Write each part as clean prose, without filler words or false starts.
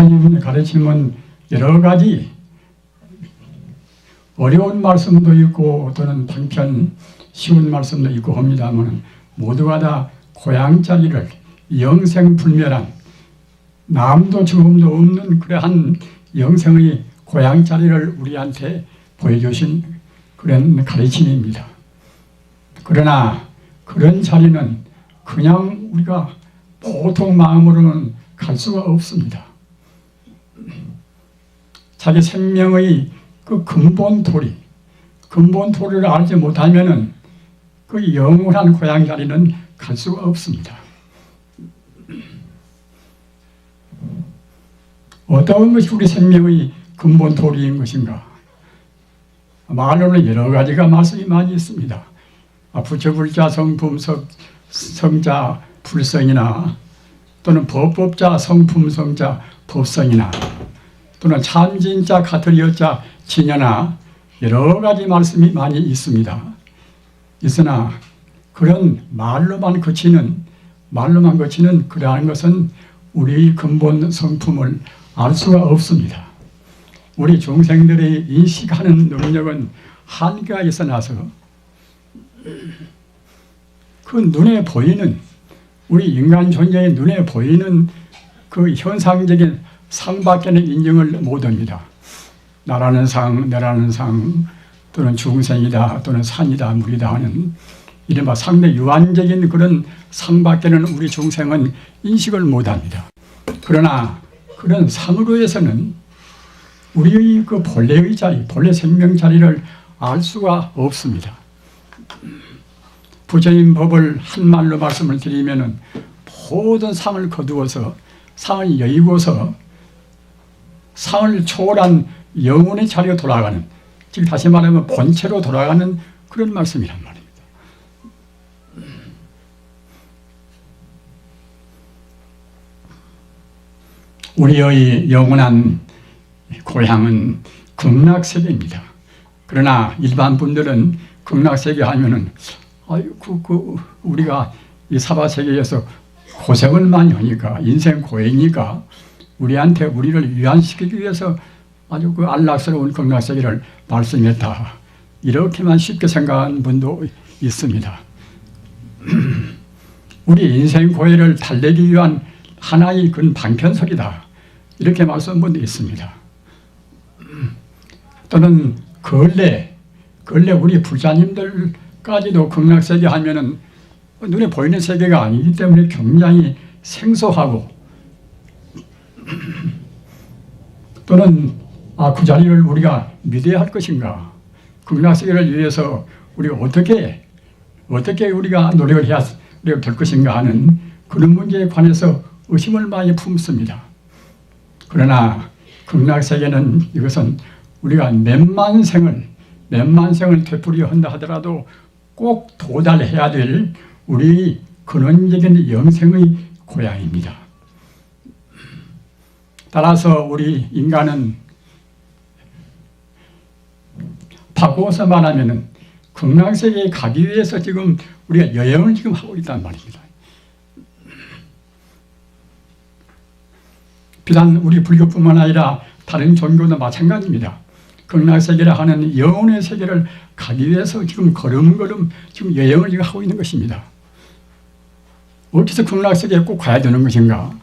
부처님의 가르침은 여러 가지 어려운 말씀도 있고 또는 방편 쉬운 말씀도 있고 합니다만 모두가 다 고향자리를 영생불멸한 남도 죽음도 없는 그러한 영생의 고향자리를 우리한테 보여주신 그런 가르침입니다. 그러나 그런 자리는 그냥 우리가 보통 마음으로는 갈 수가 없습니다. 자기 생명의 그 근본 토리를 알지 못하면은 그 영원한 고향 자리는 갈 수가 없습니다. 어떤 것이 우리 생명의 근본 토리인 것인가? 말로는 여러 가지가 말씀이 많이 있습니다. 부처불자 성품 성자 불성이나 또는 법법자 성품 성자 법성이나 또는 참진자 가톨리오자 진여나 여러 가지 말씀이 많이 있습니다. 있으나 그런 말로만 그치는 그러한 것은 우리 근본 성품을 알 수가 없습니다. 우리 중생들이 인식하는 능력은 한계가 있어나서 그 눈에 보이는 우리 인간 존재의 눈에 보이는 그 현상적인 상밖에는 인정을 못합니다. 나라는 상, 너라는 상, 또는 중생이다, 또는 산이다, 물이다 하는 이른바 상대 유한적인 그런 상밖에는 우리 중생은 인식을 못합니다. 그러나 그런 상으로 해서는 우리의 그 본래의 자리, 본래 생명 자리를 알 수가 없습니다. 부처님 법을 한말로 말씀을 드리면은 모든 상을 거두어서 상을 여의고서 상을 초월한 영혼의 자리로 돌아가는, 즉 다시 말하면 본체로 돌아가는 그런 말씀이란 말입니다. 우리의 영원한 고향은 극락세계입니다. 그러나 일반 분들은 극락세계 하면은 우리가 이 사바세계에서 고생을 많이 하니까 인생 고행이니까 우리한테 우리를 위안시키기 위해서 아주 그 안락스러운 극락세계를 말씀했다. 이렇게만 쉽게 생각하는 분도 있습니다. 우리 인생 고해를 달래기 위한 하나의 그 방편석이다. 이렇게 말씀한 분도 있습니다. 또는 근래 우리 불자님들까지도 극락세계 하면은 눈에 보이는 세계가 아니기 때문에 굉장히 생소하고 또는 그 자리를 우리가 믿어야 할 것인가? 극락세계를 위해서 우리가 어떻게 우리가 노력을 해야 될 것인가 하는 그런 문제에 관해서 의심을 많이 품습니다. 그러나 극락세계는 이것은 우리가 몇만 생을 되풀이어 한다 하더라도 꼭 도달해야 될 우리 근원적인 영생의 고향입니다. 따라서 우리 인간은 바꾸어서 말하면은 극락세계에 가기 위해서 지금 우리가 여행을 지금 하고 있단 말입니다. 비단 우리 불교뿐만 아니라 다른 종교도 마찬가지입니다. 극락세계라 하는 영혼의 세계를 가기 위해서 지금 걸음걸음 지금 여행을 지금 하고 있는 것입니다. 어디서 극락세계에 꼭 가야 되는 것인가?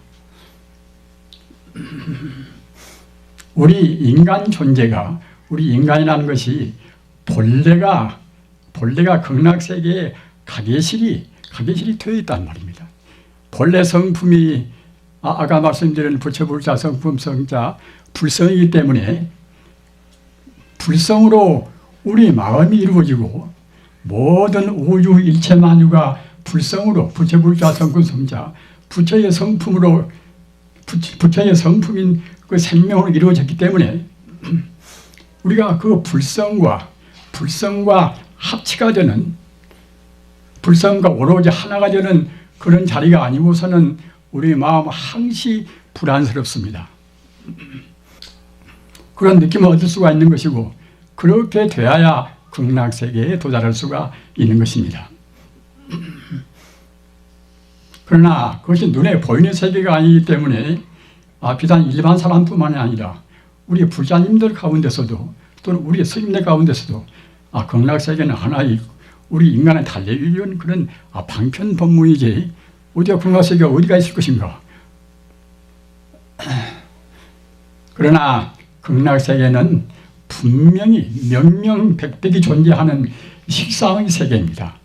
우리 인간 존재가, 우리 인간이라는 것이 본래가 극락세계에 가계실이 되어 있단 말입니다. 본래 성품이 아까 말씀드린 부처불자 성품 성자 불성이기 때문에 불성으로 우리 마음이 이루어지고 모든 우주 일체 만유가 불성으로 부처불자 성품 성자 부처의 성품으로 부처의 성품인 그 생명으로 이루어졌기 때문에 우리가 그 불성과 합치가 되는, 불성과 오로지 하나가 되는 그런 자리가 아니고서는 우리 마음은 항시 불안스럽습니다. 그런 느낌을 얻을 수가 있는 것이고 그렇게 되어야 극락세계에 도달할 수가 있는 것입니다. 그러나 그것이 눈에 보이는 세계가 아니기 때문에 비단 일반 사람뿐만이 아니라 우리 불자님들 가운데서도 또는 우리 스님들 가운데서도 극락세계는 하나의 우리 인간의 달래기 위한 그런 방편 법문이지 어디가 극락세계가 어디가 있을 것인가. 그러나 극락세계는 분명히 명명백백이 존재하는 식상의 세계입니다.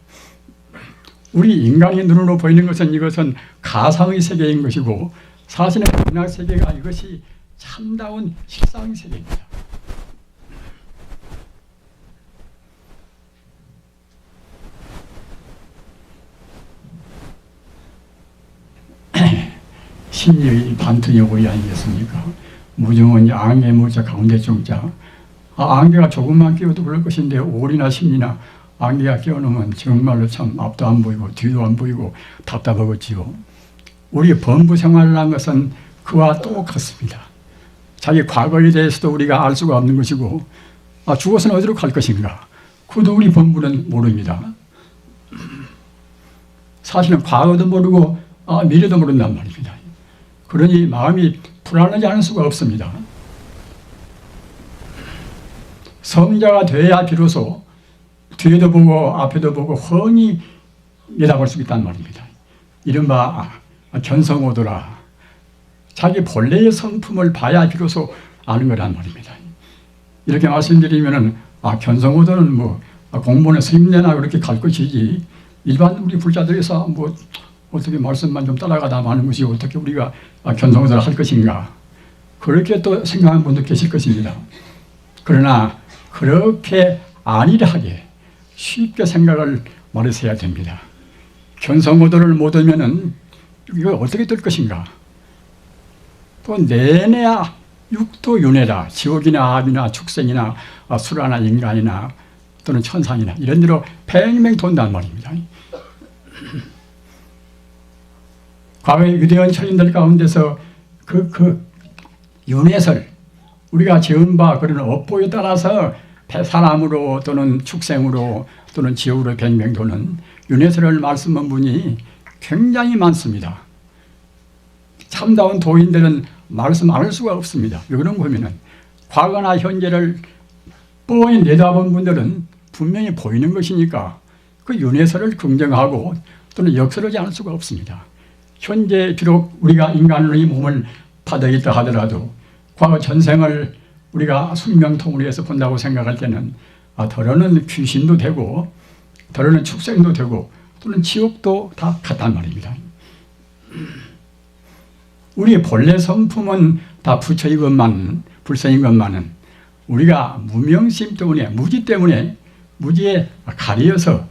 우리 인간의 눈으로 보이는 것은 이것은 가상의 세계인 것이고 사실은 극락세계가 이것이 참다운 식상의 세계입니다. 신의 반투여고이 아니겠습니까? 무중은 양의 무자 가운데 중자. 안개가 조금만 끼어도 그럴 것인데 오리나 십리나 안개가 끼어놓으면 정말로 참 앞도 안 보이고 뒤도 안 보이고 답답하겠지요. 우리 범부 생활이라는 것은 그와 똑같습니다. 자기 과거에 대해서도 우리가 알 수가 없는 것이고 죽어서는 어디로 갈 것인가 그것도 우리 범부는 모릅니다. 사실은 과거도 모르고 미래도 모른단 말입니다. 그러니 마음이 불안하지 않을 수가 없습니다. 성자가 돼야 비로소 뒤에도 보고 앞에도 보고 훤히 내다볼 수 있단 말입니다. 이른바 견성오도라. 자기 본래의 성품을 봐야 비로소 아는 거란 말입니다. 이렇게 말씀드리면은 견성오도는 뭐 공무원의 스님네나 그렇게 갈 것이지 일반 우리 불자들에서 뭐 어떻게 말씀만 좀 따라가다 마는 것이 어떻게 우리가 견성오도를 할 것인가 그렇게 또 생각하는 분도 계실 것입니다. 그러나 그렇게 안일하게 쉽게 생각을 말해서야 됩니다. 견성오도를 못 하면은 이거 어떻게 될 것인가? 또 내내 육도윤회라 지옥이나 합이나 축생이나 수라나 인간이나 또는 천상이나 이런 데로 팽팽 돈단 말입니다. 과거의 위대한 천인들 가운데서 그 윤회설 우리가 지은 바 그런 업보에 따라서 사람으로 또는 축생으로 또는 지옥으로 뱅뱅 도는 윤회설을 말씀한 분이 굉장히 많습니다. 참다운 도인들은 말씀 안 할 수가 없습니다. 왜 그런 거면은 과거나 현재를 뻔히 내다본 분들은 분명히 보이는 것이니까 그 윤회설을 긍정하고 또는 역설하지 않을 수가 없습니다. 현재 비록 우리가 인간의 몸을 받아 있다 하더라도 과거 전생을 우리가 숙명통으로 해서 본다고 생각할 때는 더러는 귀신도 되고 더러는 축생도 되고 또는 지옥도 다 같단 말입니다. 우리의 본래 성품은 다 부처인 것만 불성인 것만은 우리가 무명심 때문에 무지 때문에 무지에 가려서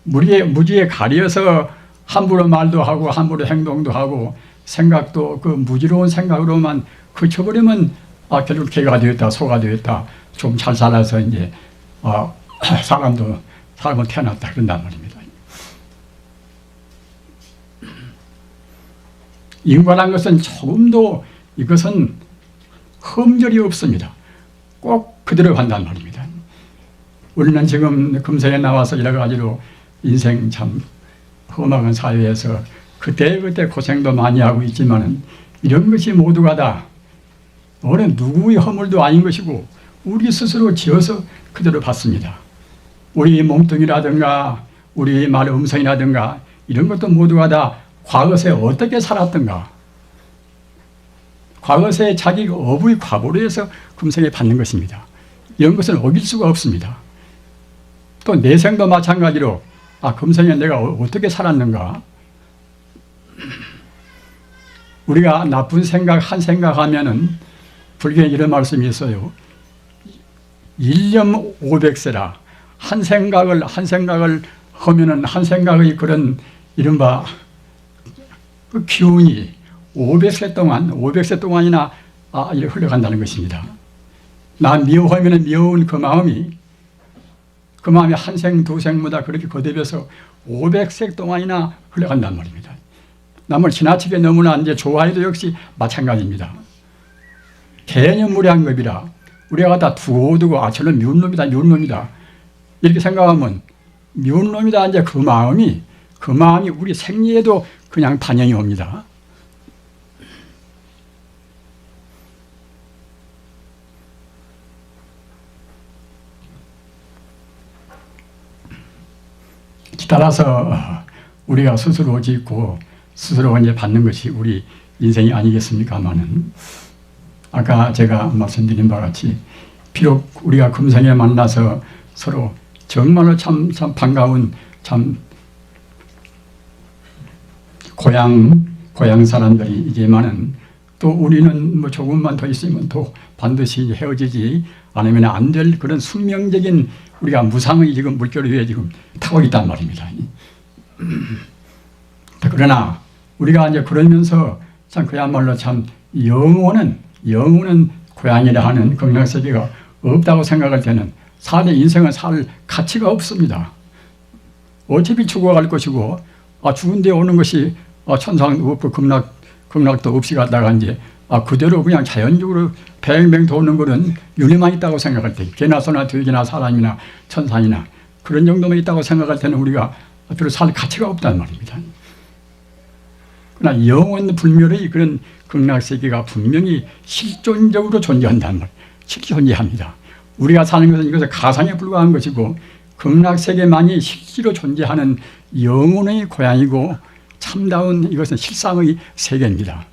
무지에 가려서 함부로 말도 하고 함부로 행동도 하고 생각도 그 무지로운 생각으로만 그쳐버리면 결국 개가 되었다 소가 되었다 좀 잘 살아서 이제 사람은 태어났다 그런단 말입니다. 인과란 것은 조금도 이것은 흠결이 없습니다. 꼭 그대로 간단 말입니다. 우리는 지금 금세에 나와서 여러 가지로 인생 참 험악한 사회에서 그때 고생도 많이 하고 있지만은 이런 것이 모두가 다 어느 누구의 허물도 아닌 것이고 우리 스스로 지어서 그대로 받습니다. 우리 몸뚱이라든가 우리 말 음성이라든가 이런 것도 모두가 다 과거에 어떻게 살았던가 과거에 자기 업의 과보로 해서 금생에 받는 것입니다. 이런 것은 어길 수가 없습니다. 또 내생도 마찬가지로 금생에 내가 어떻게 살았는가 우리가 나쁜 생각 한 생각하면은 불교에 이런 말씀이 있어요. 일념 500세라 한 생각을 하면은 한 생각의 그런 이른바 그 기운이 500세 동안이나 이렇게 흘러간다는 것입니다. 나 미워하면 미워운 그 마음이 한 생, 두 생보다 그렇게 거듭해서 500세 동안이나 흘러간단 말입니다. 남을 지나치게 너무나 이제 좋아해도 역시 마찬가지입니다. 개념무량급이라 우리가 다 두고두고 저는 미운 놈이다 이렇게 생각하면 미운 놈이다 이제 그 마음이 우리 생리에도 그냥 반영이 옵니다. 따라서 우리가 스스로 짓고 스스로 이제 받는 것이 우리 인생이 아니겠습니까마는, 아까 제가 말씀드린 바와 같이 비록 우리가 금생에 만나서 서로 정말로 참 반가운 참 고향 사람들이지만은 또 우리는 뭐 조금만 더 있으면 또 반드시 헤어지지 않으면 안 될 그런 숙명적인 우리가 무상의 지금 물결 위에 지금 타고 있단 말입니다. 그러나 우리가 이제 그러면서 참 그야말로 참 영원한 고향이라 하는 극락세계가 없다고 생각할 때는 인생은 살 가치가 없습니다. 어차피 죽어갈 것이고, 죽은 데 오는 것이 천상도 없고 극락도 없이 갔다가 이제 그대로 그냥 자연적으로 뱅뱅 도는 것은 윤회만 있다고 생각할 때, 개나 소나 돼지나 사람이나 천상이나 그런 정도만 있다고 생각할 때는 우리가 별로 살 가치가 없단 말입니다. 그러나 영원 불멸의 그런 극락세계가 분명히 실존적으로 존재한단 말이에요. 실제 존재합니다. 우리가 사는 것은 이것은 가상에 불과한 것이고, 극락세계만이 실제로 존재하는 영혼의 고향이고 참다운 이것은 실상의 세계입니다.